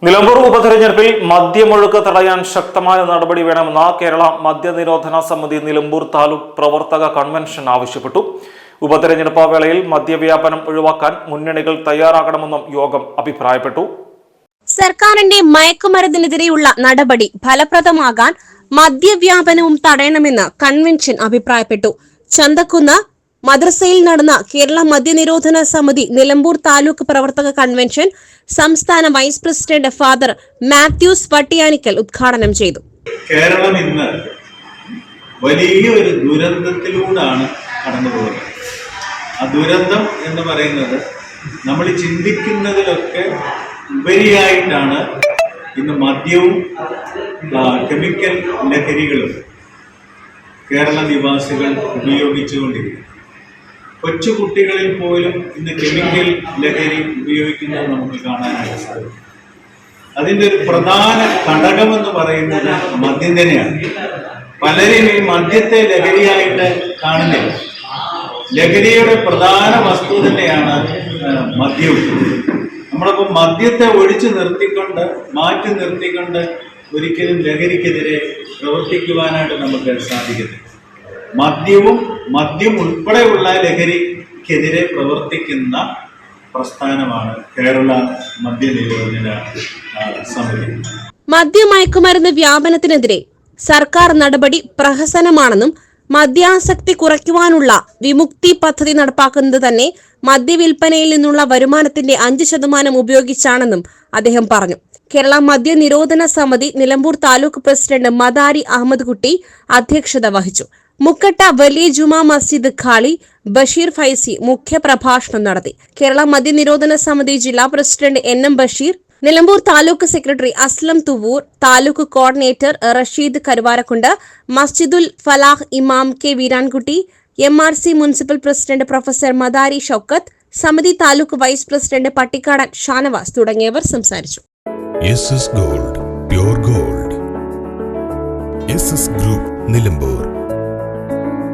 നിലമ്പൂർ ഉപതെരഞ്ഞെടുപ്പിൽ മദ്യമൊഴുക്ക് തടയാൻ ശക്തമായ നടപടി വേണമെന്ന് കേരള മദ്യനിരോധന സമിതി നിലമ്പൂർ താലൂക്ക് പ്രവർത്തക കൺവെൻഷൻ ആവശ്യപ്പെട്ടു. ഉപതെരഞ്ഞെടുപ്പ് വേളയിൽ മദ്യവ്യാപനം ഒഴിവാക്കാൻ മുന്നണികൾ തയ്യാറാകണമെന്നും യോഗം അഭിപ്രായപ്പെട്ടു. സർക്കാരിന്റെ മയക്കുമരുന്നിനെതിരെയുള്ള നടപടി ഫലപ്രദമാകാൻ മദ്യവ്യാപനവും തടയണമെന്ന് കൺവെൻഷൻ അഭിപ്രായപ്പെട്ടു. ചന്തക്കുന്ന് മദ്രസയിൽ നടന്ന കേരള മദ്യനിരോധന സമിതി നിലമ്പൂർ താലൂക്ക് പ്രവർത്തക കൺവെൻഷൻ സംസ്ഥാന vice president Father Mathews Vattiyanickal ഉദ്ഘാടനം ചെയ്തു. കേരളം ഇന്ന് വലിയ ഒരു ദുരന്തത്തിലൂടെയാണ് കടന്നുപോകുന്നത്. ആ ദുരന്തം എന്ന് പറയുന്നത് നമ്മൾ ചിന്തിക്കുന്നതിലൊക്കെ ഉപരിയായിട്ടാണ് ഇന്ന് മദ്യവും കെമിക്കൽ ലഹരികളും കേരള നിവാസികൾ ഉപയോഗിച്ചുകൊണ്ടിരിക്കുന്നത്. കൊച്ചുകുട്ടികളിൽ പോലും ഇന്ന് കെമിക്കൽ ലഹരി ഉപയോഗിക്കുന്നത് നമുക്ക് കാണാനായിട്ട് സാധിക്കും. അതിൻ്റെ ഒരു പ്രധാന ഘടകമെന്ന് പറയുന്നത് മദ്യം തന്നെയാണ്. പലരും ഈ മദ്യത്തെ ലഹരിയായിട്ട് കാണുന്നില്ല. ലഹരിയുടെ പ്രധാന വസ്തു തന്നെയാണ് മദ്യവും. നമ്മളിപ്പോൾ മദ്യത്തെ ഒഴിച്ചു നിർത്തിക്കൊണ്ട് മാറ്റി നിർത്തിക്കൊണ്ട് ഒരിക്കലും ലഹരിക്കെതിരെ പ്രവർത്തിക്കുവാനായിട്ട് നമുക്ക് സാധിക്കത്തില്ല. മദ്യം ഉൾപ്പെടെയുള്ള ലഹരിക്കെതിരെ പ്രവർത്തിക്കുന്ന പ്രസ്ഥാനമാണ് കേരള മദ്യനിരോധന സമിതി. മദ്യമയക്കുമരുന്ന് വ്യാപനത്തിനെതിരെ സർക്കാർ നടപടി പ്രഹസനമാണെന്നും മദ്യാസക്തി കുറയ്ക്കുവാനുള്ള വിമുക്തി പദ്ധതി നടപ്പാക്കുന്നത് തന്നെ മദ്യവിൽപ്പനയിൽ നിന്നുള്ള വരുമാനത്തിന്റെ 5% ഉപയോഗിച്ചാണെന്നും അദ്ദേഹം പറഞ്ഞു. കേരള മദ്യനിരോധന സമിതി നിലമ്പൂർ താലൂക്ക് പ്രസിഡന്റ് മദാരി അഹമ്മദ് കുട്ടി അധ്യക്ഷത വഹിച്ചു. മുക്കട്ട വലിയ ജുമാ മസ്ജിദ് ഖാളി ബഷീർ ഫൈസി മുഖ്യപ്രഭാഷണം നടത്തി. കേരള മദ്യനിരോധന സമിതി ജില്ലാ president NM Basheer, Nilambur taluk secretary Aslam Thuvvur, taluk coordinator Rasheed Karuvarakundu, Masjidul Falah ഇമാം K Veerankutty, MRC municipal president professor Madari Shoukath, സമിതി താലൂക്ക് വൈസ് പ്രസിഡന്റ് പട്ടിക്കാടൻ ഷാനവാസ് തുടങ്ങിയവർ സംസാരിച്ചു. SS Gold, Pure Gold. SS Group, Nilambur.